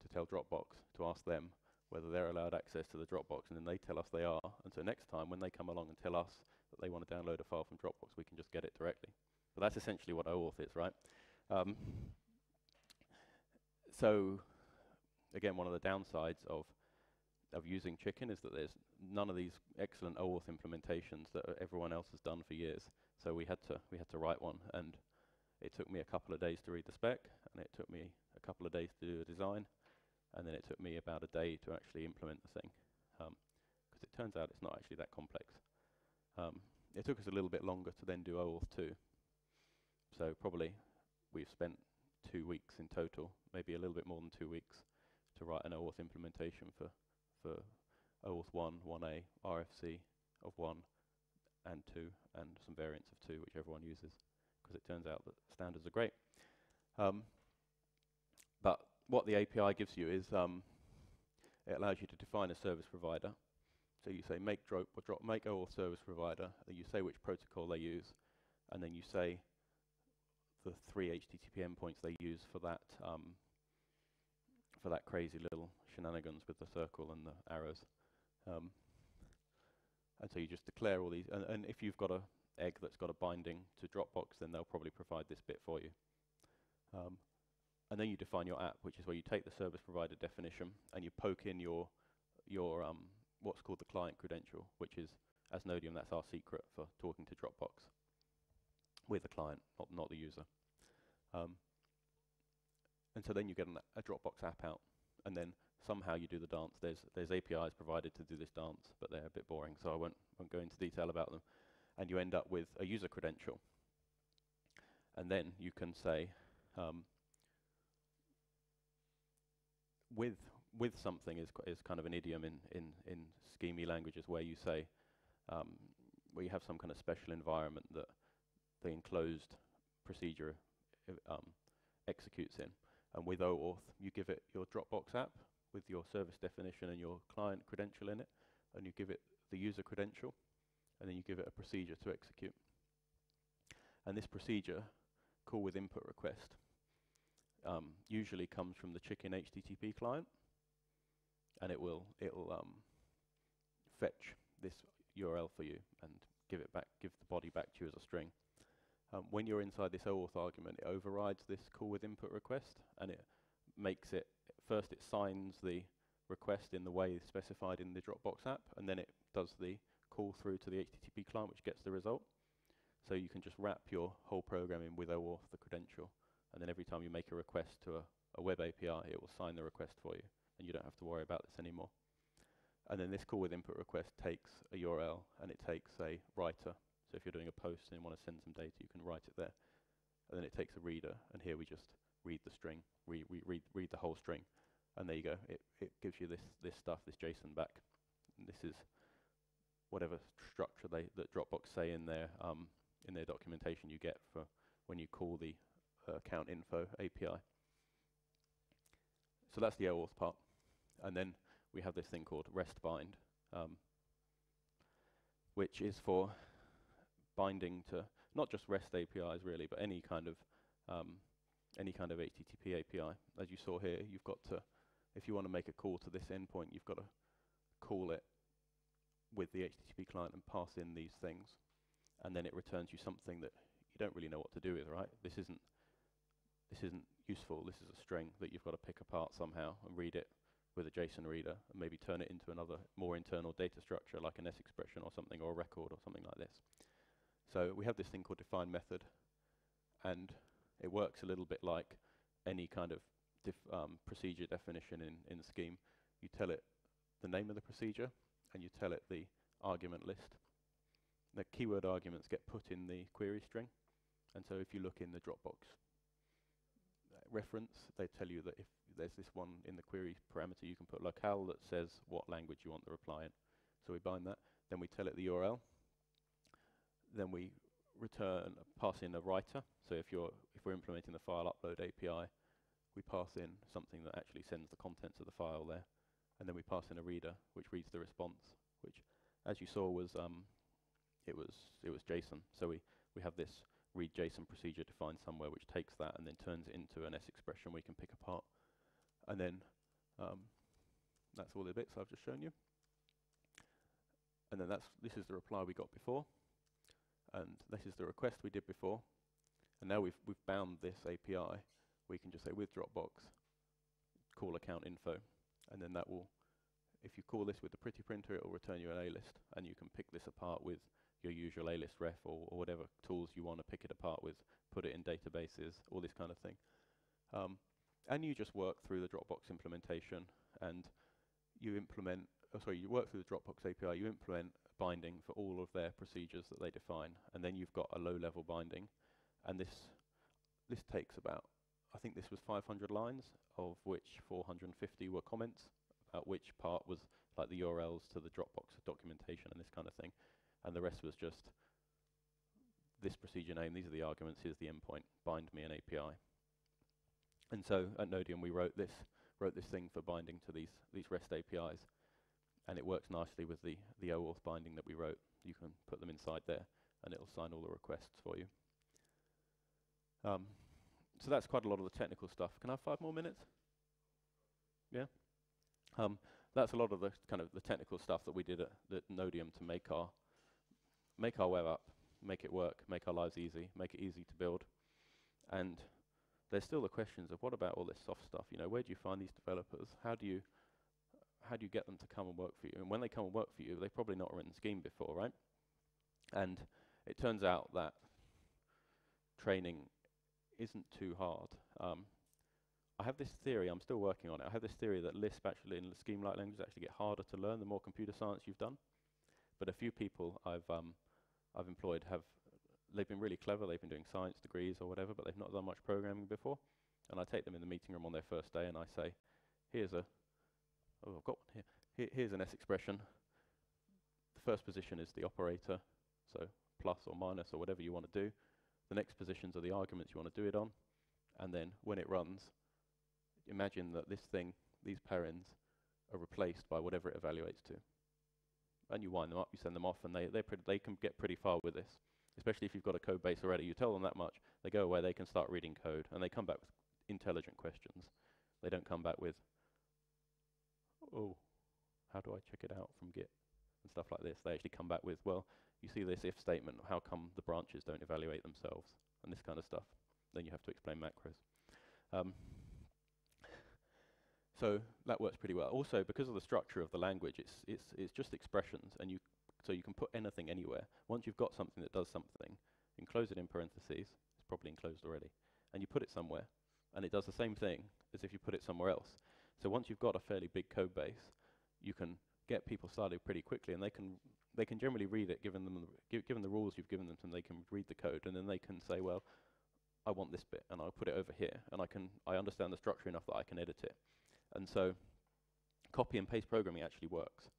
to tell Dropbox, to ask them whether they're allowed access to the Dropbox, and then they tell us they are. And so next time when they come along and tell us that they want to download a file from Dropbox, we can just get it directly. But that's essentially what OAuth is, right? So again, one of the downsides of using Chicken is that there's none of these excellent OAuth implementations that everyone else has done for years. So we had to write one, and it took me a couple of days to read the spec, and it took me a couple of days to do a design, and then it took me about a day to actually implement the thing, because it turns out it's not actually that complex. It took us a little bit longer to then do OAuth 2. So probably we've spent 2 weeks in total, maybe a little bit more than 2 weeks, to write an OAuth implementation for OAuth 1, 1A, RFC of 1 and 2, and some variants of 2, which everyone uses, because it turns out that standards are great. But what the API gives you is it allows you to define a service provider. So you say make OAuth service provider, you say which protocol they use, and then you say the 3 HTTP endpoints they use for that crazy little shenanigans with the circle and the arrows. And so you just declare all these, and if you've got an egg that's got a binding to Dropbox, then they'll probably provide this bit for you. And then you define your app, which is where you take the service provider definition and you poke in your what's called the client credential, which is, as Nodium, that's our secret for talking to Dropbox with the client, not the user. And so then you get a Dropbox app out, and then somehow you do the dance. There's APIs provided to do this dance, but they're a bit boring, so I won't go into detail about them. And you end up with a user credential. And then you can say, with something is kind of an idiom in schemy languages where you say, where you have some kind of special environment that the enclosed procedure executes in. And with OAuth, you give it your Dropbox app with your service definition and your client credential in it, and you give it the user credential, and then you give it a procedure to execute. And this procedure, call with input request, usually comes from the Chicken HTTP client, and it'll fetch this URL for you and give the body back to you as a string. When you're inside this OAuth argument, it overrides this call with input request, and it makes it, first it signs the request in the way specified in the Dropbox app, and then it does the call through to the HTTP client, which gets the result. So you can just wrap your whole program in with OAuth, the credential, and then every time you make a request to a web API, it will sign the request for you, and you don't have to worry about this anymore. And then this call with input request takes a URL, and it takes a writer. So if you're doing a post and you want to send some data, you can write it there. And then it takes a reader, and here we just read the string, read the whole string, and there you go. It gives you this stuff, this JSON back. And this is whatever structure that Dropbox say in their documentation you get for when you call the account info API. So that's the OAuth part. And then we have this thing called REST bind, which is for binding to not just REST APIs really, but any kind of HTTP API. As you saw here, you've got to, if you want to make a call to this endpoint, you've got to call it with the HTTP client and pass in these things, and then it returns you something that you don't really know what to do with, right? This isn't useful. This is a string that you've got to pick apart somehow and read it with a JSON reader and maybe turn it into another more internal data structure like an S expression or something, or a record or something like this. So we have this thing called define method, and it works a little bit like any kind of procedure definition in Scheme. You tell it the name of the procedure, and you tell it the argument list. The keyword arguments get put in the query string, and so if you look in the Dropbox reference, they tell you that if there's this one in the query parameter, you can put locale that says what language you want the reply in. So we bind that, then we tell it the URL, then we pass in a writer. So if we're implementing the file upload API, we pass in something that actually sends the contents of the file there, and then we pass in a reader which reads the response, which, as you saw, was it was JSON. So we have this read JSON procedure defined somewhere which takes that and then turns it into an S expression we can pick apart, and then that's all the bits I've just shown you. And then this is the reply we got before, and this is the request we did before, and now we've bound this API. We can just say with Dropbox call account info, and then that will, if you call this with the pretty printer, it will return you an A list, and you can pick this apart with your usual A list ref or whatever tools you want to pick it apart with, put it in databases, all this kind of thing. And you just work through the Dropbox implementation, and you you work through the Dropbox API, you implement binding for all of their procedures that they define, and then you've got a low-level binding, and this takes about, I think this was 500 lines, of which 450 were comments, about which part was like the URLs to the Dropbox documentation and this kind of thing, and the rest was just this procedure name, these are the arguments, here's the endpoint, bind me an API. And so at Nodium we wrote this thing for binding to these REST APIs, and it works nicely with the OAuth binding that we wrote. You can put them inside there, and it'll sign all the requests for you. So that's quite a lot of the technical stuff. Can I have 5 more minutes? Yeah. That's a lot of the kind of the technical stuff that we did at Nodium to make our web app, make it work, make our lives easy, make it easy to build. And there's still the questions of what about all this soft stuff? You know, where do you find these developers? How do you get them to come and work for you? And when they come and work for you, they've probably not written Scheme before, right? And it turns out that training isn't too hard. I have this theory, I'm still working on it, I have this theory that Lisp actually, in Scheme-like languages, actually get harder to learn the more computer science you've done. But a few people I've employed they've been really clever, they've been doing science degrees or whatever, but they've not done much programming before. And I take them in the meeting room on their first day and I say, I've got one here. Here's an S expression. The first position is the operator, so plus or minus or whatever you want to do. The next positions are the arguments you want to do it on. And then when it runs, imagine that these parens are replaced by whatever it evaluates to. And you wind them up, you send them off, and they can get pretty far with this, especially if you've got a code base already. You tell them that much, they go away, they can start reading code, and they come back with intelligent questions. They don't come back with, oh, how do I check it out from Git? And stuff like this. They actually come back with, well, you see this if statement, how come the branches don't evaluate themselves? And this kind of stuff. Then you have to explain macros. So that works pretty well. Also, because of the structure of the language, it's just expressions, and so you can put anything anywhere. Once you've got something that does something, enclose it in parentheses. It's probably enclosed already, and you put it somewhere, and it does the same thing as if you put it somewhere else. So once you've got a fairly big code base, you can get people started pretty quickly, and they can generally read it, given the rules you've given them, and they can read the code, and then they can say, well, I want this bit, and I'll put it over here, and I understand the structure enough that I can edit it. And so copy and paste programming actually works.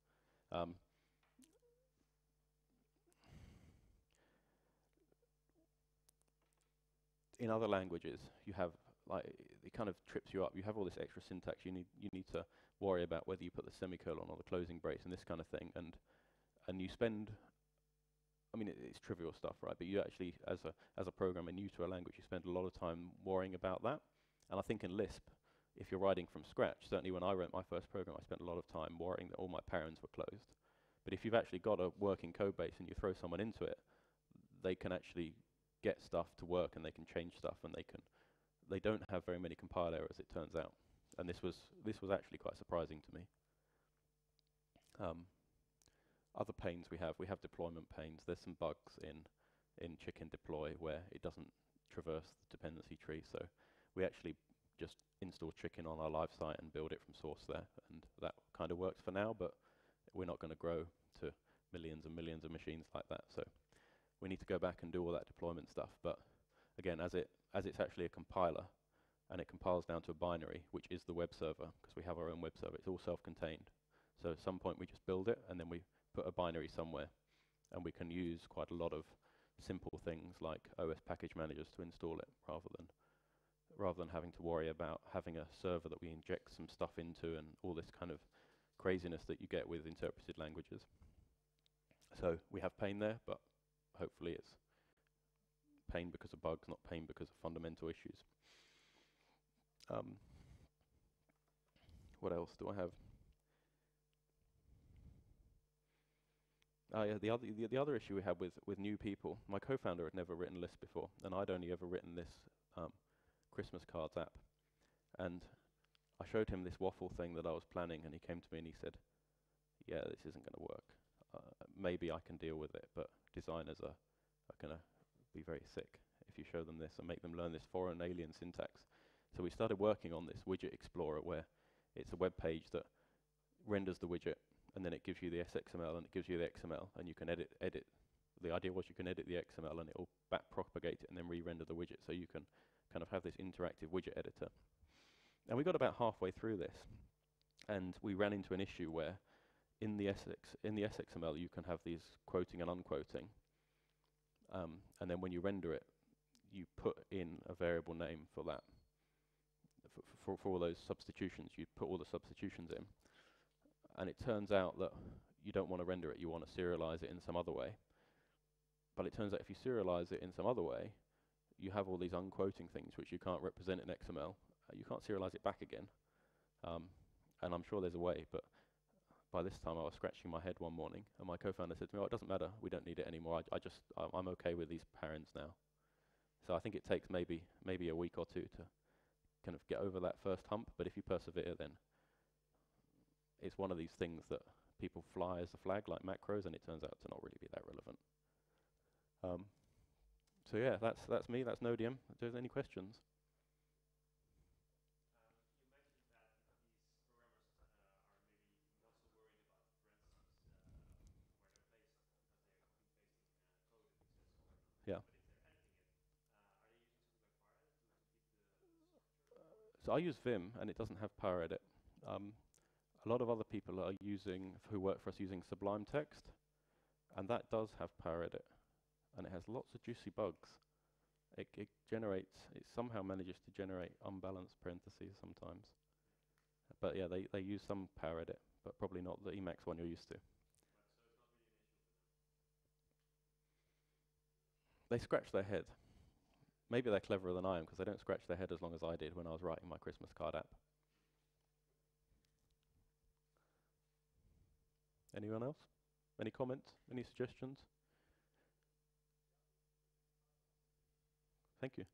in other languages, you have like it kind of trips you up. You have all this extra syntax. You need to worry about whether you put the semicolon or the closing brace and this kind of thing. And you spend, I mean, it's trivial stuff, right? But you actually, as a programmer new to a language, you spend a lot of time worrying about that. And I think in Lisp, if you're writing from scratch, certainly when I wrote my first program, I spent a lot of time worrying that all my parents were closed. But if you've actually got a working code base and you throw someone into it, they can actually get stuff to work and they can change stuff and they don't have very many compile errors, it turns out. And this was actually quite surprising to me. Other pains we have deployment pains. There's some bugs in chicken deploy where it doesn't traverse the dependency tree. So we actually just install chicken on our live site and build it from source there. And that kind of works for now, but we're not going to grow to millions and millions of machines like that. So we need to go back and do all that deployment stuff. But again, as it's actually a compiler, and it compiles down to a binary, which is the web server, because we have our own web server. It's all self-contained. So at some point we just build it, and then we put a binary somewhere, and we can use quite a lot of simple things like OS package managers to install it, rather than having to worry about having a server that we inject some stuff into and all this kind of craziness that you get with interpreted languages. So we have pain there, but hopefully it's pain because of bugs, not pain because of fundamental issues. What else do I have? Oh yeah, the other issue we had with new people. My co-founder had never written Lisp before, and I'd only ever written this Christmas cards app. And I showed him this waffle thing that I was planning, and he came to me and he said, "Yeah, this isn't going to work. Maybe I can deal with it, but designers are going to be very sick if you show them this and make them learn this foreign alien syntax." So we started working on this widget explorer where it's a web page that renders the widget, and then it gives you the SXML and it gives you the XML, and you can edit. The idea was you can edit the XML and it will back propagate it and then re-render the widget, so you can kind of have this interactive widget editor. And we got about halfway through this, and we ran into an issue where in the SXML you can have these quoting and unquoting, and then when you render it, you put in a variable name for that. For all those substitutions, you put all the substitutions in, and it turns out that you don't want to render it, you want to serialize it in some other way. But it turns out if you serialize it in some other way, you have all these unquoting things which you can't represent in XML. You can't serialize it back again. And I'm sure there's a way, but by this time I was scratching my head one morning, and my co-founder said to me, "Oh, it doesn't matter, we don't need it anymore. I'm okay with these parents now." So I think it takes maybe a week or two to kind of get over that first hump, but if you persevere, then it's one of these things that people fly as a flag, like macros, and it turns out to not really be that relevant. So yeah, that's me, that's Nodium. If there's any questions? Yeah. So I use Vim, and it doesn't have power edit. A lot of other people are who work for us using Sublime Text, and that does have power edit, and it has lots of juicy bugs. It somehow manages to generate unbalanced parentheses sometimes. But yeah, they use some power edit, but probably not the Emacs one you're used to. They scratch their head. Maybe they're cleverer than I am, because they don't scratch their head as long as I did when I was writing my Christmas card app. Anyone else? Any comments? Any suggestions? Thank you.